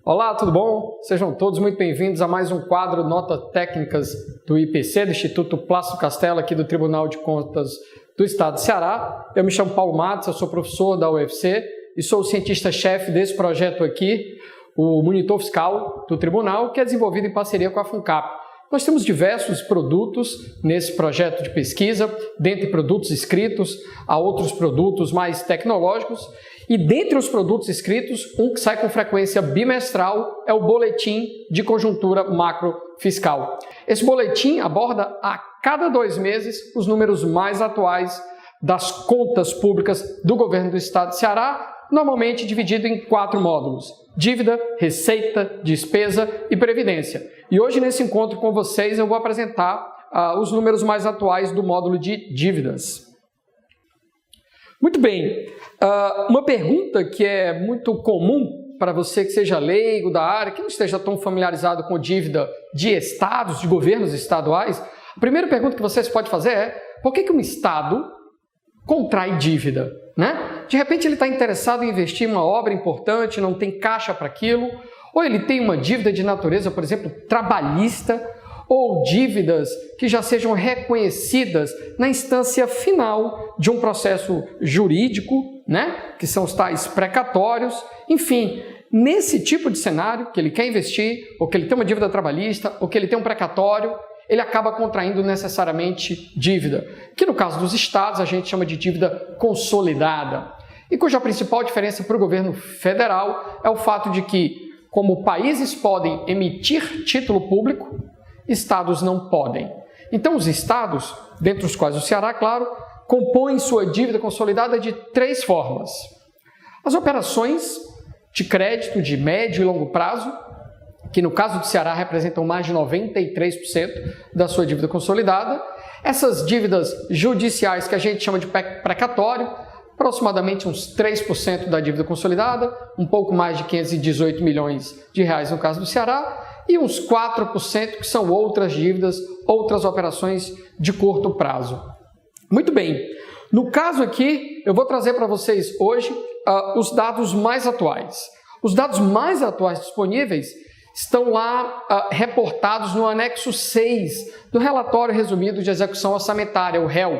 Olá, tudo bom? Sejam todos muito bem-vindos a mais um quadro Notas Técnicas do IPC, do Instituto Plácido Castelo, aqui do Tribunal de Contas do Estado de Ceará. Eu me chamo Paulo Matos, eu sou professor da UFC e sou o cientista-chefe desse projeto aqui, o Monitor Fiscal do Tribunal, que é desenvolvido em parceria com a FUNCAP. Nós temos diversos produtos nesse projeto de pesquisa, dentre produtos escritos a outros produtos mais tecnológicos. E dentre os produtos escritos, um que sai com frequência bimestral é o Boletim de Conjuntura Macrofiscal. Esse boletim aborda a cada 2 meses os números mais atuais das contas públicas do governo do estado de Ceará, normalmente dividido em 4 módulos: dívida, receita, despesa e previdência. E hoje, nesse encontro com vocês, eu vou apresentar os números mais atuais do módulo de dívidas. Muito bem, uma pergunta que é muito comum para você que seja leigo da área, que não esteja tão familiarizado com dívida de estados, de governos estaduais, a primeira pergunta que vocês podem fazer é: por que um estado contrai dívida? Né? De repente ele está interessado em investir em uma obra importante, não tem caixa para aquilo, ou ele tem uma dívida de natureza, por exemplo, trabalhista, ou dívidas que já sejam reconhecidas na instância final de um processo jurídico, né? Que são os tais precatórios. Enfim, nesse tipo de cenário que ele quer investir, ou que ele tem uma dívida trabalhista, ou que ele tem um precatório, ele acaba contraindo necessariamente dívida, que no caso dos estados a gente chama de dívida consolidada, e cuja principal diferença para o governo federal é o fato de que, como países podem emitir título público, estados não podem. Então os estados, dentre os quais o Ceará, claro, compõem sua dívida consolidada de 3 formas. As operações de crédito de médio e longo prazo, que no caso do Ceará representam mais de 93% da sua dívida consolidada. Essas dívidas judiciais que a gente chama de precatório, aproximadamente uns 3% da dívida consolidada, um pouco mais de 518 milhões de reais no caso do Ceará, e uns 4% que são outras dívidas, outras operações de curto prazo. Muito bem, no caso aqui eu vou trazer para vocês hoje os dados mais atuais. Os dados mais atuais disponíveis estão lá reportados no anexo 6 do relatório resumido de execução orçamentária, o REO.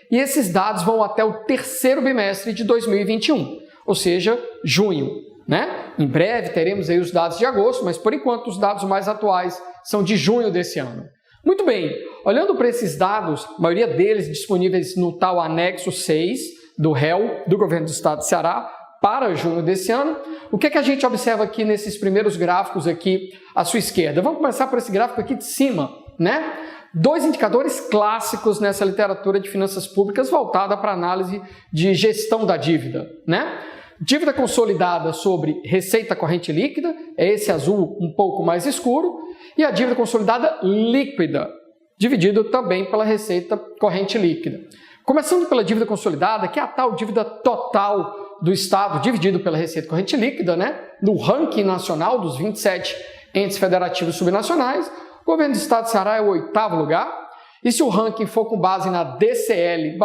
E esses dados vão até o 3º bimestre de 2021, ou seja, junho, né? Em breve teremos aí os dados de agosto, mas por enquanto os dados mais atuais são de junho desse ano. Muito bem, olhando para esses dados, a maioria deles disponíveis no tal anexo 6 do REO do governo do estado de Ceará, para junho desse ano, o que a gente observa aqui nesses primeiros gráficos aqui à sua esquerda? Vamos começar por esse gráfico aqui de cima, né? 2 indicadores clássicos nessa literatura de finanças públicas voltada para análise de gestão da dívida, né? Dívida consolidada sobre receita corrente líquida, é esse azul um pouco mais escuro, e a dívida consolidada líquida, dividido também pela receita corrente líquida. Começando pela dívida consolidada, que é a tal dívida total do Estado, dividido pela receita corrente líquida, né? No ranking nacional dos 27 entes federativos subnacionais, o governo do estado de Ceará é o 8º lugar, e se o ranking for com base na DCL/RCL,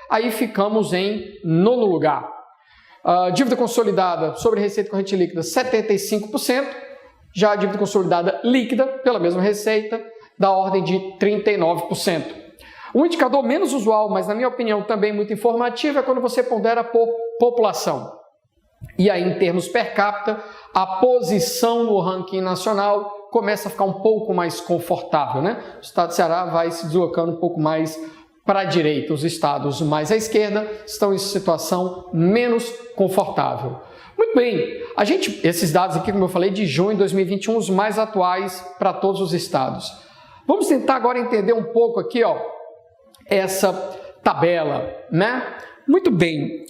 aí ficamos em 9º lugar. A dívida consolidada sobre receita corrente líquida, 75%, já a dívida consolidada líquida, pela mesma receita, da ordem de 39%. Um indicador menos usual, mas na minha opinião também muito informativo, é quando você pondera por população. E aí, em termos per capita, a posição no ranking nacional começa a ficar um pouco mais confortável, né? O estado de Ceará vai se deslocando um pouco mais para a direita. Os estados mais à esquerda estão em situação menos confortável. Muito bem, esses dados aqui, como eu falei, de junho de 2021, os mais atuais para todos os estados. Vamos tentar agora entender um pouco aqui, essa tabela, né? Muito bem,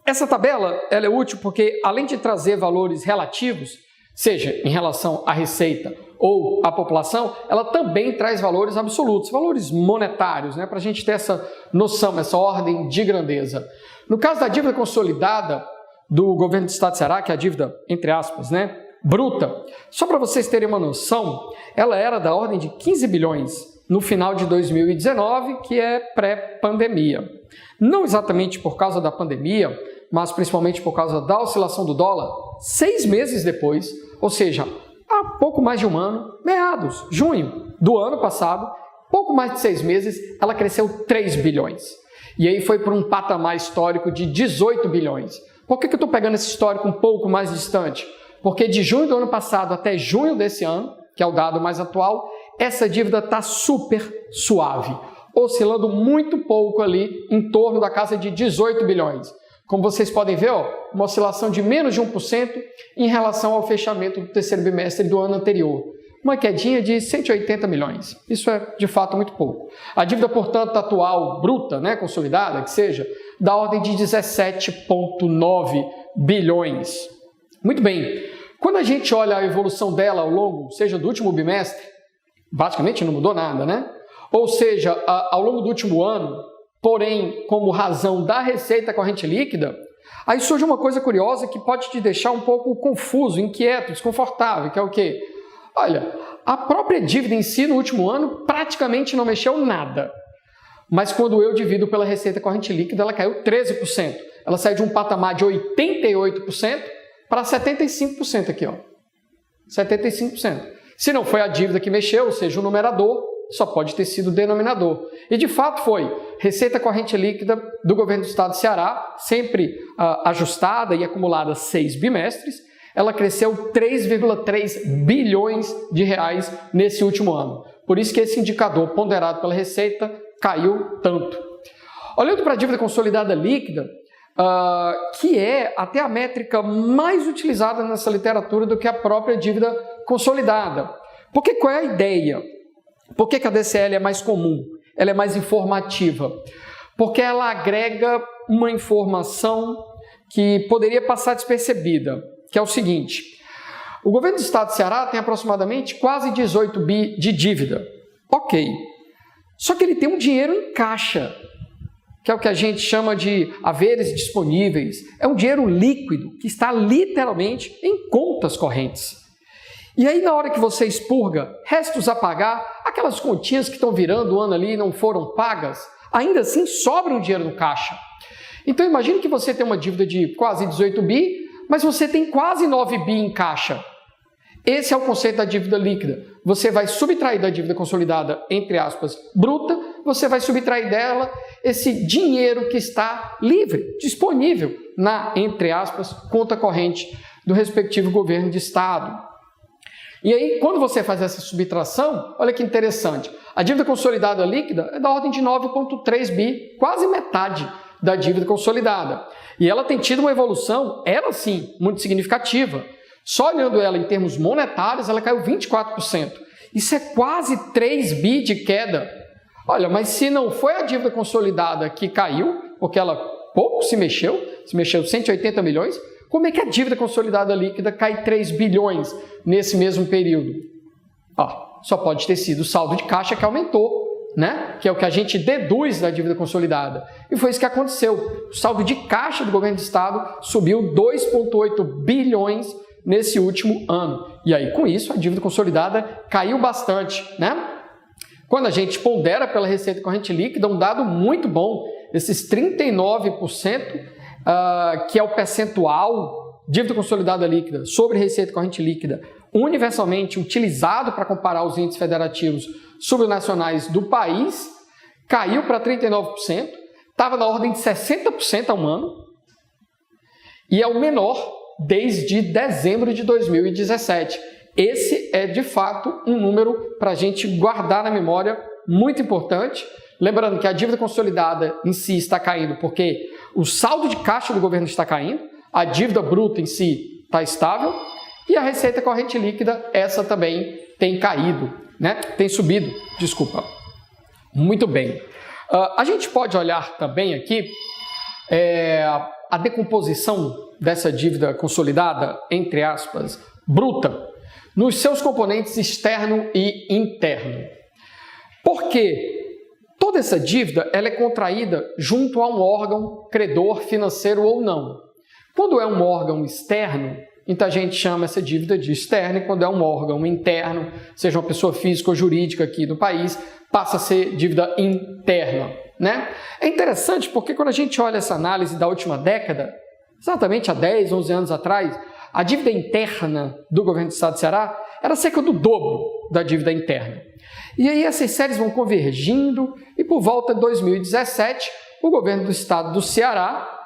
essa tabela ela é útil porque, além de trazer valores relativos, seja em relação à receita ou à população, ela também traz valores absolutos, valores monetários, né? Para a gente ter essa noção, essa ordem de grandeza. No caso da dívida consolidada do governo do estado de Ceará, que é a dívida, entre aspas, né, bruta, só para vocês terem uma noção, ela era da ordem de 15 bilhões no final de 2019, que é pré-pandemia. Não exatamente por causa da pandemia, mas principalmente por causa da oscilação do dólar, 6 meses depois, ou seja, há pouco mais de um ano, meados, junho do ano passado, pouco mais de 6 meses, ela cresceu 3 bilhões. E aí foi para um patamar histórico de 18 bilhões. Por que eu estou pegando esse histórico um pouco mais distante? Porque de junho do ano passado até junho desse ano, que é o dado mais atual, essa dívida está super suave, oscilando muito pouco ali, em torno da casa de 18 bilhões. Como vocês podem ver, uma oscilação de menos de 1% em relação ao fechamento do terceiro bimestre do ano anterior. Uma quedinha de 180 milhões. Isso é, de fato, muito pouco. A dívida, portanto, atual, bruta, consolidada, que seja, da ordem de 17,9 bilhões. Muito bem. Quando a gente olha a evolução dela ao longo, seja do último bimestre, basicamente não mudou nada, Ou seja, ao longo do último ano, porém, como razão da receita corrente líquida, aí surge uma coisa curiosa que pode te deixar um pouco confuso, inquieto, desconfortável, que é o quê? Olha, a própria dívida em si no último ano praticamente não mexeu nada. Mas quando eu divido pela receita corrente líquida, ela caiu 13%. Ela saiu de um patamar de 88% para 75% aqui, 75%. Se não foi a dívida que mexeu, ou seja, o numerador, só pode ter sido o denominador. E de fato foi. Receita corrente líquida do governo do estado de Ceará, sempre ajustada e acumulada 6 bimestres, ela cresceu 3,3 bilhões de reais nesse último ano. Por isso que esse indicador ponderado pela Receita caiu tanto. Olhando para a dívida consolidada líquida, que é até a métrica mais utilizada nessa literatura do que a própria dívida consolidada. Porque qual é a ideia? Por que a DCL é mais comum? Ela é mais informativa. Porque ela agrega uma informação que poderia passar despercebida, que é o seguinte: o governo do estado de Ceará tem aproximadamente quase 18 bi de dívida. Ok. Só que ele tem um dinheiro em caixa, que é o que a gente chama de haveres disponíveis. É um dinheiro líquido que está literalmente em contas correntes. E aí, na hora que você expurga restos a pagar, aquelas continhas que estão virando o ano ali e não foram pagas, ainda assim sobra um dinheiro no caixa. Então, imagine que você tem uma dívida de quase 18 bi, mas você tem quase 9 bi em caixa. Esse é o conceito da dívida líquida. Você vai subtrair da dívida consolidada, entre aspas, bruta, você vai subtrair dela esse dinheiro que está livre, disponível na, entre aspas, conta corrente do respectivo governo de estado. E aí, quando você faz essa subtração, olha que interessante, a dívida consolidada líquida é da ordem de 9,3 bi, quase metade da dívida consolidada. E ela tem tido uma evolução, ela sim, muito significativa. Só olhando ela em termos monetários, ela caiu 24%. Isso é quase 3 bi de queda. Olha, mas se não foi a dívida consolidada que caiu, porque ela pouco se mexeu 180 milhões, como é que a dívida consolidada líquida cai 3 bilhões nesse mesmo período? Só pode ter sido o saldo de caixa que aumentou, que é o que a gente deduz da dívida consolidada. E foi isso que aconteceu. O saldo de caixa do governo do estado subiu 2,8 bilhões nesse último ano. E aí, com isso, a dívida consolidada caiu bastante, Quando a gente pondera pela receita corrente líquida, um dado muito bom, esses 39%, que é o percentual dívida consolidada líquida sobre receita corrente líquida, universalmente utilizado para comparar os índices federativos subnacionais do país, caiu para 39%, estava na ordem de 60% há um ano, e é o menor desde dezembro de 2017. Esse é, de fato, um número para a gente guardar na memória, muito importante. Lembrando que a dívida consolidada em si está caindo porque o saldo de caixa do governo está caindo, a dívida bruta em si está estável e a receita corrente líquida, essa também tem caído, tem subido, desculpa. Muito bem. A gente pode olhar também aqui a decomposição dessa dívida consolidada, entre aspas, bruta, nos seus componentes externo e interno. Por quê? Toda essa dívida ela é contraída junto a um órgão credor financeiro ou não. Quando é um órgão externo, então a gente chama essa dívida de externa, e quando é um órgão interno, seja uma pessoa física ou jurídica aqui do país, passa a ser dívida interna. É interessante porque quando a gente olha essa análise da última década, exatamente há 10, 11 anos atrás, a dívida interna do governo do estado do Ceará era cerca do dobro da dívida interna. E aí essas séries vão convergindo e por volta de 2017, o governo do estado do Ceará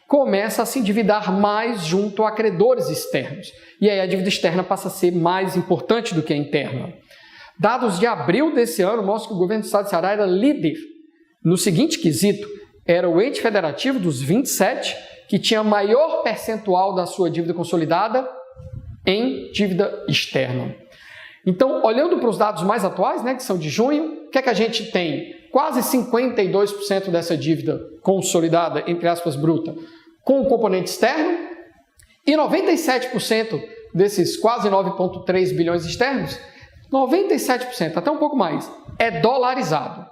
começa a se endividar mais junto a credores externos. E aí a dívida externa passa a ser mais importante do que a interna. Dados de abril desse ano mostram que o governo do estado do Ceará era líder no seguinte quesito: era o ente federativo dos 27 que tinha maior percentual da sua dívida consolidada em dívida externa. Então, olhando para os dados mais atuais, que são de junho, o que é que a gente tem? Quase 52% dessa dívida consolidada, entre aspas, bruta, com o componente externo, e 97% desses quase 9,3 bilhões externos, 97%, até um pouco mais, é dolarizado.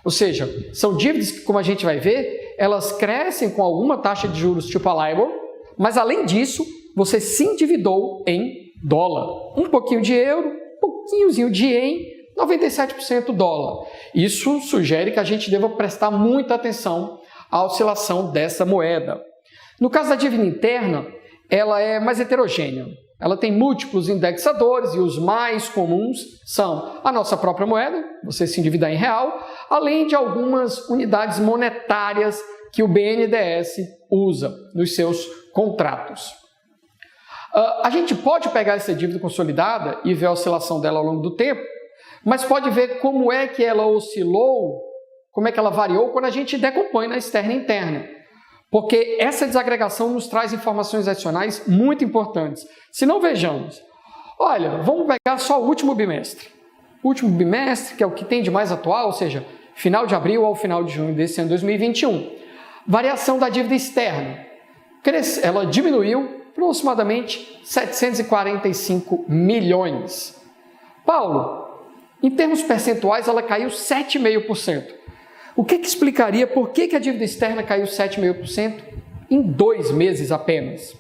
Ou seja, são dívidas que, como a gente vai ver, elas crescem com alguma taxa de juros tipo a LIBOR, mas além disso, você se endividou em dólar. Um pouquinho de euro, um pouquinhozinho de ien, 97% dólar. Isso sugere que a gente deva prestar muita atenção à oscilação dessa moeda. No caso da dívida interna, ela é mais heterogênea. Ela tem múltiplos indexadores e os mais comuns são a nossa própria moeda, você se endividar em real, além de algumas unidades monetárias que o BNDES usa nos seus contratos. A gente pode pegar essa dívida consolidada e ver a oscilação dela ao longo do tempo, mas pode ver como é que ela oscilou, como é que ela variou quando a gente decompõe na externa e interna. Porque essa desagregação nos traz informações adicionais muito importantes. Se não, vejamos. Olha, vamos pegar só o último bimestre. O último bimestre, que é o que tem de mais atual, ou seja, final de abril ao final de junho desse ano 2021. Variação da dívida externa. Ela diminuiu aproximadamente 745 milhões. Paulo, em termos percentuais, ela caiu 7,5%. O que explicaria por que a dívida externa caiu 7,5% em 2 meses apenas?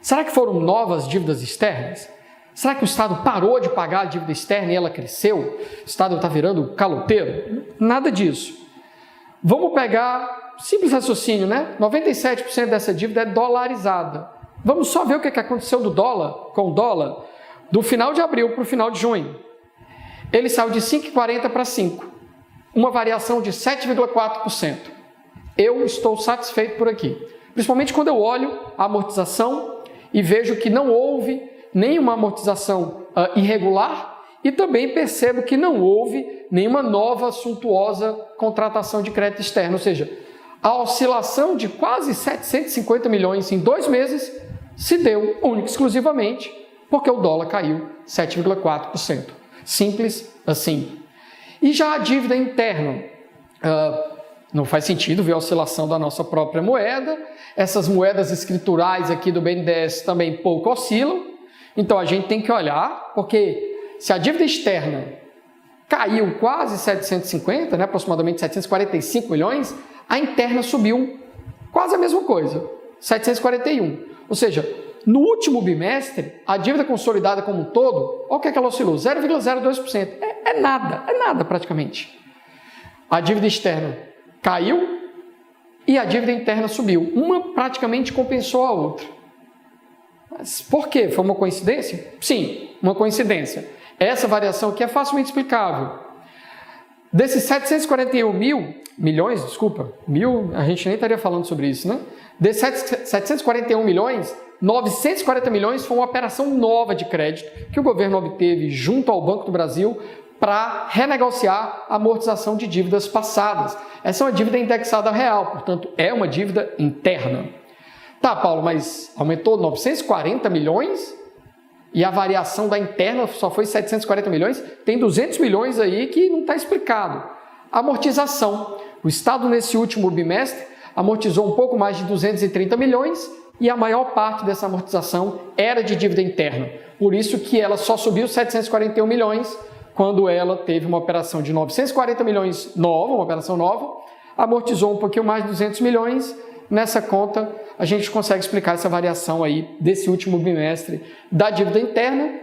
Será que foram novas dívidas externas? Será que o Estado parou de pagar a dívida externa e ela cresceu? O Estado está virando caloteiro? Nada disso. Vamos pegar simples raciocínio, 97% dessa dívida é dolarizada. Vamos só ver o que aconteceu com o dólar do final de abril para o final de junho. Ele saiu de 5,40 para 5. Uma variação de 7,4%. Eu estou satisfeito por aqui. Principalmente quando eu olho a amortização e vejo que não houve nenhuma amortização irregular e também percebo que não houve nenhuma nova suntuosa contratação de crédito externo. Ou seja, a oscilação de quase 750 milhões em 2 meses se deu única e exclusivamente porque o dólar caiu 7,4%. Simples assim. E já a dívida interna, não faz sentido ver a oscilação da nossa própria moeda. Essas moedas escriturais aqui do BNDES também pouco oscilam. Então a gente tem que olhar, porque se a dívida externa caiu quase 750, aproximadamente 745 milhões, a interna subiu quase a mesma coisa, 741. Ou seja, no último bimestre, a dívida consolidada como um todo, olha o que ela oscilou, 0,02%. É nada praticamente. A dívida externa caiu e a dívida interna subiu. Uma praticamente compensou a outra. Mas por quê? Foi uma coincidência? Sim, uma coincidência. Essa variação aqui é facilmente explicável. Desses 741 milhões, a gente nem estaria falando sobre isso, Desses 741 milhões, 940 milhões foi uma operação nova de crédito que o governo obteve junto ao Banco do Brasil para renegociar a amortização de dívidas passadas. Essa é uma dívida indexada real, portanto, é uma dívida interna. Tá, Paulo, mas aumentou 940 milhões e a variação da interna só foi 740 milhões? Tem 200 milhões aí que não está explicado. Amortização. O Estado, nesse último bimestre, amortizou um pouco mais de 230 milhões e a maior parte dessa amortização era de dívida interna. Por isso que ela só subiu 741 milhões quando ela teve uma operação de 940 milhões nova, uma operação nova, amortizou um pouquinho mais de 200 milhões. Nessa conta, a gente consegue explicar essa variação aí desse último bimestre da dívida interna.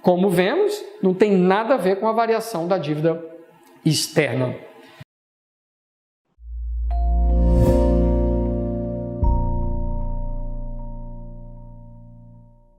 Como vemos, não tem nada a ver com a variação da dívida externa.